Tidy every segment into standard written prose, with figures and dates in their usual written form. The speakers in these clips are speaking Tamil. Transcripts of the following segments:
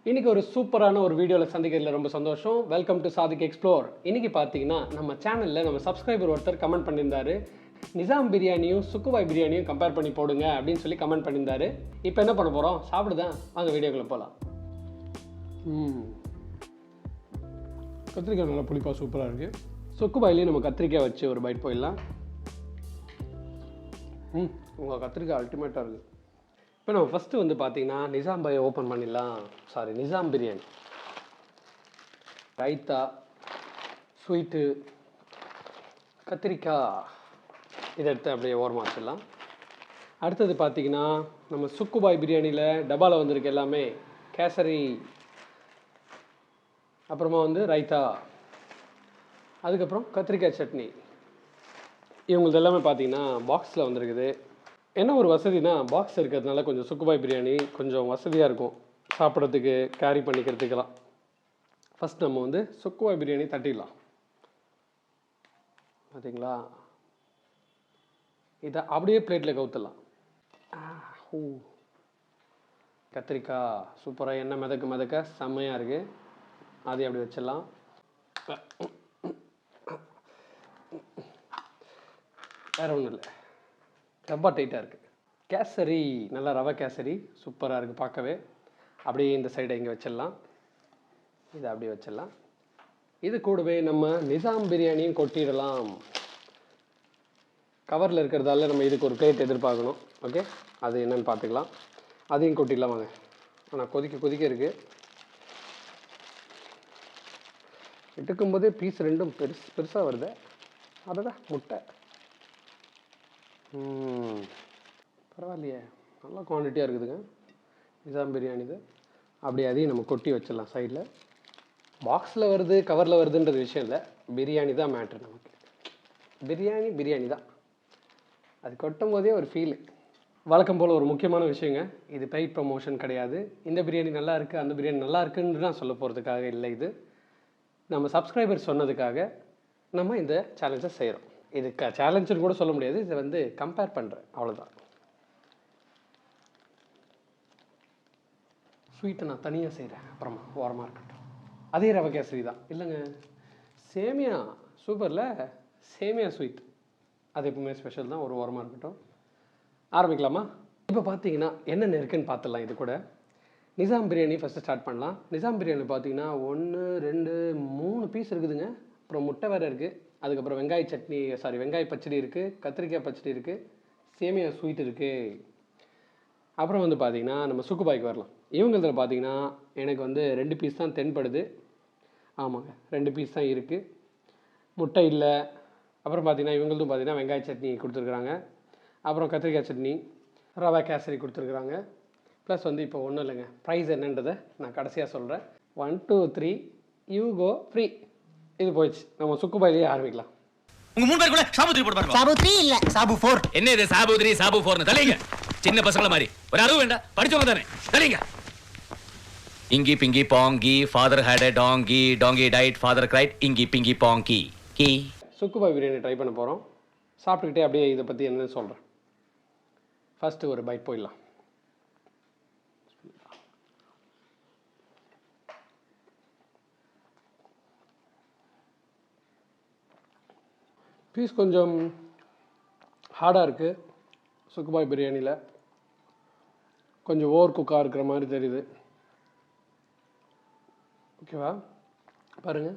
இன்னைக்கு ஒரு சூப்பரான ஒரு வீடியோவில் சந்திக்கிறதுல ரொம்ப சந்தோஷம். Welcome to Sadiq explore. இன்னைக்கு பார்த்தீங்கன்னா நம்ம சேனலில் நம்ம சப்ஸ்கிரைபர் ஒருத்தர் கமெண்ட் பண்ணியிருந்தாரு, நிசாம் பிரியாணியும் சுக்குபாய் பிரியாணியும் கம்பேர் பண்ணி போடுங்க அப்படின்னு சொல்லி கமெண்ட் பண்ணியிருந்தாரு. இப்போ என்ன பண்ண போகிறோம்? சாப்பிடுதான் வாங்க வீடியோக்குள்ளே போகலாம். கத்திரிக்காய் நல்லா புளிப்பாக சூப்பராக இருக்குது. சுக்குபாயிலேயே நம்ம கத்திரிக்காய் வச்சு ஒரு பைட் போயிடலாம். உங்கள் கத்திரிக்காய் அல்டிமேட்டாக இருக்குது. இப்போ நம்ம ஃபஸ்ட்டு வந்து பார்த்தீங்கன்னா நிசாம் பாயை ஓப்பன் பண்ணிடலாம். நிசாம் பிரியாணி, ரைத்தா, ஸ்வீட்டு, கத்திரிக்காய் இதை எடுத்து அப்படியே ஓரமாக வச்சிடலாம். அடுத்தது பார்த்தீங்கன்னா நம்ம சுக்குபாய் பிரியாணியில் டப்பாவில் வந்திருக்கு எல்லாமே கேசரி, அப்புறமா வந்து ரைத்தா, அதுக்கப்புறம் கத்திரிக்காய் சட்னி. இவங்களது எல்லாமே பார்த்தீங்கன்னா பாக்ஸில் வந்திருக்குது. என்ன ஒரு வசதினா, பாக்ஸ் இருக்கிறதுனால கொஞ்சம் சுக்குபாய் பிரியாணி கொஞ்சம் வசதியாக இருக்கும் சாப்பிட்றதுக்கு, கேரி பண்ணிக்கிறதுக்கெல்லாம். ஃபஸ்ட் நம்ம வந்து சுக்குபாய் பிரியாணி தட்டிடலாம். பார்த்தீங்களா, இதை அப்படியே பிளேட்டில் கவுத்துடலாம். கத்திரிக்காய் சூப்பராக எண்ணெய் மிதக்க செம்மையாக இருக்குது. அதையும் அப்படி வச்சிடலாம். வேறு ஒன்றும் இல்லை, ரொம்ப டைட்டாக இருக்குது. கேசரி நல்லா ரவை கேசரி சூப்பராக இருக்குது பார்க்கவே. அப்படியே இந்த சைடை இங்கே வச்சிடலாம், இதை அப்படியே வச்சிடலாம். இது கூடவே நம்ம நிசாம் பிரியாணியும் கொட்டிடலாம். கவரில் இருக்கிறதால நம்ம இதுக்கு ஒரு பிளேட் எதிர்பார்க்கணும். ஓகே, அது என்னென்னு பார்த்துக்கலாம். அதையும் கொட்டிடலாம் வாங்க. ஆனால் கொதிக்க இருக்குது. எடுக்கும்போதே பீஸ் ரெண்டும் பெருசாக வருது. அதுதான் முட்டை. பரவாயில்லையே, நல்லா குவான்டிட்டியாக இருக்குதுங்க நிசாம் பிரியாணி. இது அப்படியே அதையும் நம்ம கொட்டி வச்சிடலாம் சைடில். பாக்ஸில் வருது கவரில் வருதுன்றது விஷயம் இல்லை, பிரியாணி தான் மேட்ரு. நமக்கு பிரியாணி தான். அது கொட்டும் போதே ஒரு ஃபீலு. வழக்கம் போல் ஒரு முக்கியமான விஷயங்க, இது பெய்ட் ப்ரமோஷன் கிடையாது. இந்த பிரியாணி நல்லா இருக்குது, அந்த பிரியாணி நல்லா இருக்குன்னு தான் சொல்ல போகிறதுக்காக இல்லை. இது நம்ம சப்ஸ்கிரைபர் சொன்னதுக்காக நம்ம இந்த சேலஞ்சை செய்கிறோம். இது சேலஞ்சுன்னு கூட சொல்ல முடியாது, இதை வந்து கம்பேர் பண்ணுறேன், அவ்வளோதான். ஸ்வீட்டை நான் தனியாக செய்கிறேன், அப்புறமா ஓரமாக இருக்கட்டும். அதே ரவை கேசரி தான் இல்லைங்க, சேமியா சூப்பரில் சேமியா ஸ்வீட், அது எப்பவுமே ஸ்பெஷல் தான். ஒரு ஓரமாக இருக்கட்டும். ஆரம்பிக்கலாமா? இப்போ பார்த்தீங்கன்னா என்னென்ன இருக்குதுன்னு பார்த்துடலாம். இது கூட நிசாம் பிரியாணி ஃபஸ்ட்டு ஸ்டார்ட் பண்ணலாம். நிசாம் பிரியாணி பார்த்தீங்கன்னா 1 2 3 பீஸ் இருக்குதுங்க. அப்புறம் முட்டை வேறு இருக்குது. அதுக்கப்புறம் வெங்காய பச்சடி இருக்குது, கத்திரிக்காய் பச்சடி இருக்குது, சேமியா ஸ்வீட் இருக்குது. அப்புறம் வந்து பார்த்திங்கன்னா நம்ம சுக்குபாய்க்கு வரலாம். இவங்களதில் பார்த்திங்கன்னா எனக்கு வந்து 2 பீஸ் தான் தென்படுது. ஆமாங்க, 2 பீஸ் தான் இருக்குது, முட்டை இல்லை. அப்புறம் பார்த்திங்கன்னா இவங்களதும் பார்த்திங்கன்னா வெங்காய சட்னி கொடுத்துருக்குறாங்க, அப்புறம் கத்திரிக்காய் சட்னி, ரவா கேசரி கொடுத்துருக்குறாங்க. ப்ளஸ் வந்து இப்போ ஒன்றும் இல்லைங்க, ப்ரைஸ் என்னன்றதை நான் கடைசியாக சொல்கிறேன். 1 2 3 யூ கோ ஃப்ரீ. இது போயிடுச்சு. நம்ம சுக்குபாயிலேயே ஆரம்பிக்கலாம். உங்க 3 பேருக்குள்ள சாபு 3 போட்டு பாருங்க. சாபு 3 இல்ல, சாபு 4. என்ன இது சாபு 3 சாபு 4னு தலைங்க? சின்ன பசங்கள மாதிரி ஒரு அறிவு வேண்டாம், படிச்சவங்க தானே தலைங்க. Inky pinky ponky, father had a donkey, donkey died, father cried, inky pinky பாங்கி Ki. Sukkubhai biryani try பண்ண போகிறோம். சாப்பிட்டுக்கிட்டே அப்படியே இதை பற்றி என்னன்னு சொல்கிறேன். ஃபஸ்ட்டு ஒரு பைட் போயிடலாம். பீஸ் கொஞ்சம் ஹார்டாக இருக்குது. சுக்குபாய் பிரியாணியில் கொஞ்சம் ஓவர் குக்காக இருக்கிற மாதிரி தெரியுது. ஓகேவா? பாருங்கள்,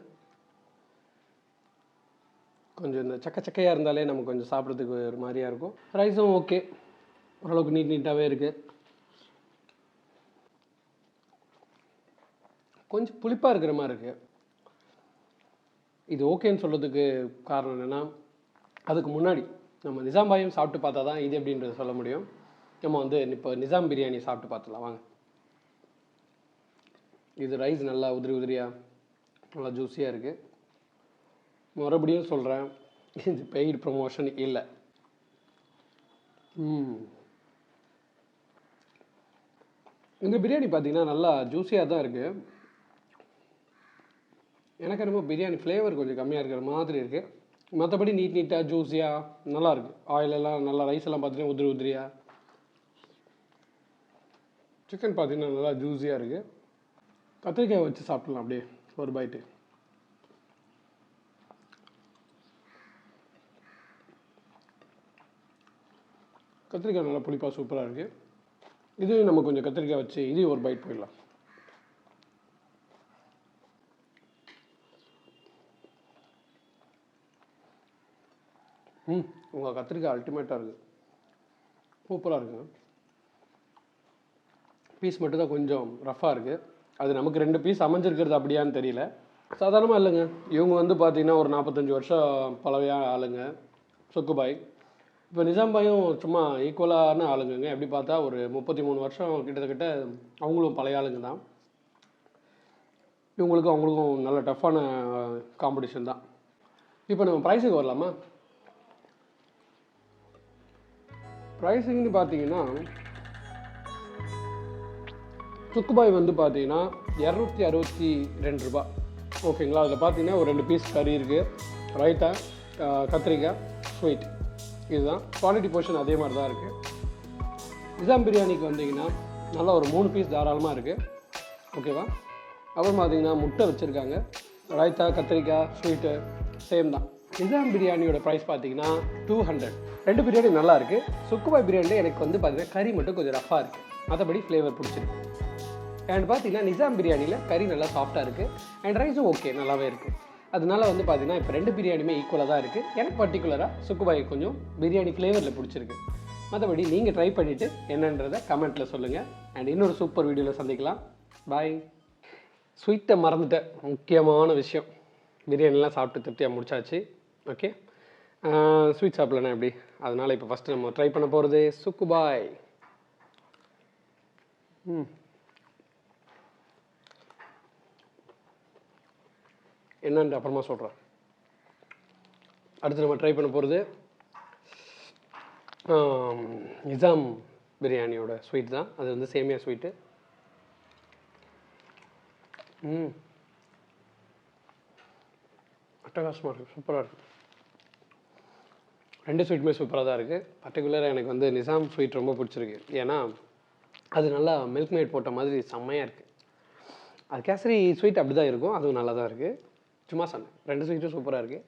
கொஞ்சம் இந்த சக்கையாக இருந்தாலே நமக்கு கொஞ்சம் சாப்பிட்றதுக்கு ஒரு மாதிரியாக இருக்கும். ரைஸும் ஓகே, ஓரளவுக்கு நீட்டாகவே இருக்குது. கொஞ்சம் புளிப்பாக இருக்கிற மாதிரி இருக்குது. இது ஓகேன்னு சொல்கிறதுக்கு காரணம் என்னென்னா, அதுக்கு முன்னாடி நம்ம நிசாம் பாயும் சாப்பிட்டு பார்த்தா தான் இது எப்படின்றத சொல்ல முடியும். நம்ம வந்து இப்போ நிசாம் பிரியாணி சாப்பிட்டு பார்த்துலாம் வாங்க. இது ரைஸ் நல்லா உதிரியாக நல்லா ஜூஸியாக இருக்குது. மறுபடியும் சொல்கிறேன், இது பெய்டு ப்ரமோஷன் இல்லை. இந்த பிரியாணி பார்த்திங்கன்னா நல்லா ஜூஸியாக தான் இருக்குது. எனக்கு என்னமோ பிரியாணி ஃப்ளேவர் கொஞ்சம் கம்மியாக இருக்கிற மாதிரி இருக்குது. மற்றபடி நீட்டாக ஜூஸியாக நல்லாயிருக்கு. ஆயிலெல்லாம் நல்லா, ரைஸ் எல்லாம் பார்த்தீங்கன்னா உதிரியாக. சிக்கன் பார்த்தீங்கன்னா நல்லா ஜூஸியாக இருக்குது. கத்திரிக்காய் வச்சு சாப்பிடலாம் அப்படியே ஒரு பைட்டு. கத்திரிக்காய் நல்லா புளிப்பாக சூப்பராக இருக்குது. இதையும் நம்ம கொஞ்சம் கத்திரிக்காய் வச்சு இதையும் ஒரு பைட் போயிடலாம். உங்கள் கத்திரிக்காய் அல்டிமேட்டாக இருக்குது, சூப்பராக இருக்குங்க. பீஸ் மட்டும் தான் கொஞ்சம் ரஃப்பாக இருக்குது. அது நமக்கு 2 பீஸ் அமைஞ்சிருக்கிறது அப்படியான்னு தெரியல. சாதாரணமாக இல்லைங்க, இவங்க வந்து பார்த்தீங்கன்னா ஒரு 45 வருஷம் பழமையா ஆளுங்க சுக்குபாய். இப்போ நிஜாம்பாயும் சும்மா ஈக்குவலான ஆளுங்க. எப்படி பார்த்தா ஒரு 33 வருஷம் கிட்டத்தட்ட அவங்களும் பழைய ஆளுங்க தான். அவங்களுக்கும் நல்ல டஃப்பான காம்படிஷன் தான். இப்போ நம்ம ப்ரைஸுக்கு வரலாமா? ப்ரைஸிங்னு பார்த்தீங்கன்னா சுக்குபாய் வந்து பார்த்தீங்கன்னா 262 ரூபா. ஓகேங்களா? அதில் பார்த்தீங்கன்னா ஒரு 2 பீஸ் கறி இருக்குது, ரைத்தா, கத்திரிக்காய், ஸ்வீட். இதுதான் குவாலிட்டி போர்ஷன். அதே மாதிரி தான் இருக்குது. நிஜாம் பிரியாணிக்கு வந்தீங்கன்னா நல்லா ஒரு 3 பீஸ் தாராளமாக இருக்குது. ஓகேவா? அப்புறம் பார்த்தீங்கன்னா முட்டை வச்சுருக்காங்க, ரைத்தா, கத்திரிக்காய், ஸ்வீட்டு சேம் தான். நிஜாம் பிரியாணியோட ப்ரைஸ் பார்த்தீங்கன்னா 200. 2 பிரியாணி நல்லா இருக்குது. சுக்குபாய் பிரியாணியில் எனக்கு வந்து பார்த்தீங்கன்னா கறி மட்டும் கொஞ்சம் ரஃப்பாக இருக்குது, மற்றபடி ஃப்ளேவர் பிடிச்சிருக்கு. அண்ட் பார்த்தீங்கன்னா நிஜாம் பிரியாணியில் கறி நல்லா சாஃப்டாக இருக்குது. அண்ட் ரைஸும் ஓகே நல்லாவே இருக்குது. அதனால வந்து பார்த்தீங்கன்னா இப்போ 2 பிரியாணியுமே ஈக்குவலாக தான் இருக்குது. எனக்கு பர்டிகுலராக சுக்குபாய் கொஞ்சம் பிரியாணி ஃப்ளேவரில் பிடிச்சிருக்கு. மற்றபடி நீங்கள் ட்ரை பண்ணிவிட்டு என்னன்றதை கமெண்ட்டில் சொல்லுங்கள். அண்ட் இன்னொரு சூப்பர் வீடியோவில் சந்திக்கலாம். பாய். ஸ்வீட்டை மறந்துட்டேன், முக்கியமான விஷயம். பிரியாணிலாம் சாப்பிட்டு திருப்தியாக முடிச்சாச்சு. ஓகே, ஸ்வீட் சாப்பிட்லண்ணா எப்படி? அதனால் இப்போ ஃபஸ்ட்டு நம்ம ட்ரை பண்ண போகிறது சுக்குபாய். என்னன்னு அப்புறமா சொல்கிறேன். அடுத்து நம்ம ட்ரை பண்ண போகிறது நிஜாம் பிரியாணியோட ஸ்வீட் தான். அது வந்து சேமியா ஸ்வீட்டு. அட்டகாசமாக இருக்குது, சூப்பராக இருக்குது. 2 ஸ்வீட்டுமே சூப்பராக தான் இருக்குது. பர்டிகுலராக எனக்கு வந்து நிஜாம் ஸ்வீட் ரொம்ப பிடிச்சிருக்கு. ஏன்னா அது நல்லா மில்க் மேட் போட்ட மாதிரி செம்மையாக இருக்குது. அது கேசரி ஸ்வீட் அப்படி தான் இருக்கும், அதுவும் நல்லா தான் இருக்குது. சும்மா சொன்னேன், 2 ஸ்வீட்டும் சூப்பராக இருக்குது.